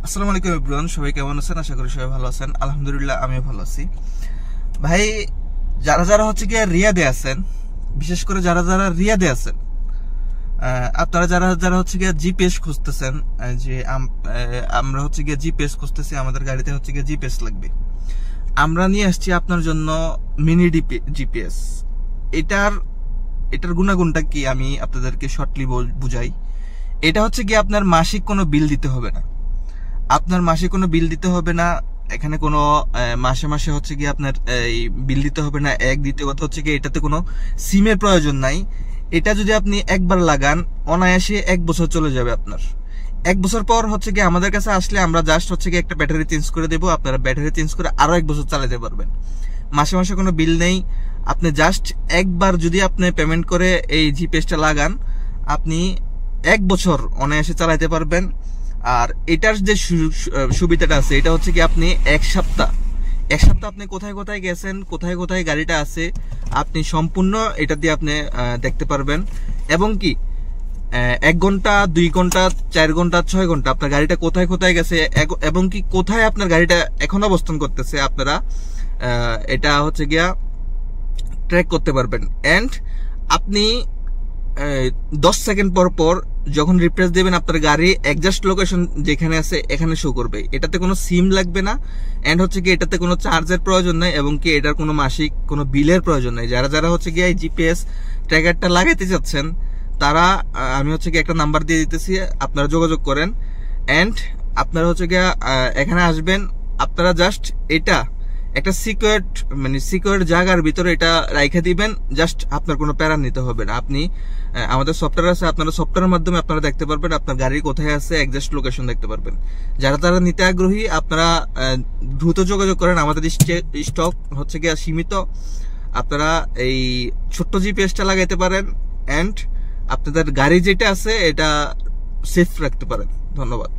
আসসালামু আলাইকুম এভরিওয়ান, সবাই কেমন আছেন? আশা করি সবাই ভালো আছেন। আলহামদুলিল্লাহ আমিও ভালো আছি। ভাই, যারা যারা হচ্ছে গিয়ে রিয়াদে আছেন, বিশেষ করে যারা যারা রিয়াদে আছেন, আপনারা যারা যারা হচ্ছে গিয়ে জিপিএস খুঁজতেছেন, যে আমরা হচ্ছে গিয়ে জিপিএস খুঁজতেছি, আমাদের গাড়িতে হচ্ছে গিয়ে জিপিএস লাগবে। আমরা নিয়ে আসছি আপনার জন্য মিনি জিপিএস। এটার এটার গুণাগুণটা কি আমি আপনাদেরকে শর্টলি বুঝাই। এটা হচ্ছে গিয়ে আপনার মাসিক কোনো বিল দিতে হবে না। আপনার মাসে কোনো বিল দিতে হবে না। এখানে কোনো মাসে মাসে হচ্ছে গিয়ে আপনার এই বিল দিতে হবে না। দ্বিতীয় কথা হচ্ছে গিয়ে এটাতে কোনো সিমের প্রয়োজন নাই। এটা যদি আপনি একবার লাগান, অনায়াসে 1 বছর চলে যাবে আপনার। 1 বছর পর হচ্ছে গিয়ে আমাদের কাছে আসলে আমরা জাস্ট হচ্ছে গিয়ে একটা ব্যাটারি চেঞ্জ করে দেবো। আপনারা ব্যাটারি চেঞ্জ করে আরো 1 বছর চালাতে পারবেন। মাসে মাসে কোনো বিল নেই। আপনি জাস্ট একবার যদি আপনি পেমেন্ট করে এই জিপিএসটা লাগান, আপনি 1 বছর অনায়াসে চালাতে পারবেন। আর এটার যে সুবিধাটা আছে, এটা হচ্ছে কি আপনি এক সপ্তাহ আপনি কোথায় কোথায় গেছেন, কোথায় কোথায় গাড়িটা আছে, আপনি সম্পূর্ণ এটা দিয়ে আপনি দেখতে পারবেন। এবং কি 1 ঘন্টা, 2 ঘন্টা, 4 ঘন্টা, 6 ঘন্টা আপনার গাড়িটা কোথায় কোথায় গেছে এবং কি কোথায় আপনার গাড়িটা এখন অবস্থান করতেছে, আপনারা এটা হচ্ছে গিয়া ট্র্যাক করতে পারবেন। এন্ড আপনি 10 সেকেন্ড পর পর যখন রিফ্রেশ দেবেন, আপনার গাড়ি এক্সাক্ট লোকেশন যেখানে আছে এখানে শো করবে। এটাতে কোনো সিম লাগবে না। এন্ড হচ্ছে কি এটাতে কোনো চার্জের প্রয়োজন নাই, এবং কি এটার কোনো মাসিক কোনো বিলের প্রয়োজন নাই। যারা যারা হচ্ছে গিয়ে এই জিপিএস ট্র্যাকারটা লাগাইতে চাচ্ছেন, তারা আমি হচ্ছে কি একটা নাম্বার দিয়ে দিতেছি, আপনারা যোগাযোগ করেন। এন্ড আপনারা হচ্ছে গিয়ে এখানে আসবেন। আপনারা জাস্ট এটা একটা সিকিউর জায়গার ভিতরে এটা রাইখা দিবেন। জাস্ট আপনার কোনো প্যারা নিতে হবে না। আপনি আমাদের সফটওয়্যার আছে, আপনারা সফটওয়্যারের মাধ্যমে আপনারা দেখতে পারবেন আপনার গাড়ি কোথায় আছে, এক্সাক্ট লোকেশন দেখতে পারবেন। যারা তারা নিতে আগ্রহী, আপনারা দ্রুত যোগাযোগ করেন। আমাদের স্টক হচ্ছে গিয়ে সীমিত। আপনারা এই ছোট্ট জিপিএসটা লাগাইতে পারেন। এন্ড আপনাদের গাড়ি যেটা আছে এটা সেফ রাখতে পারেন। ধন্যবাদ।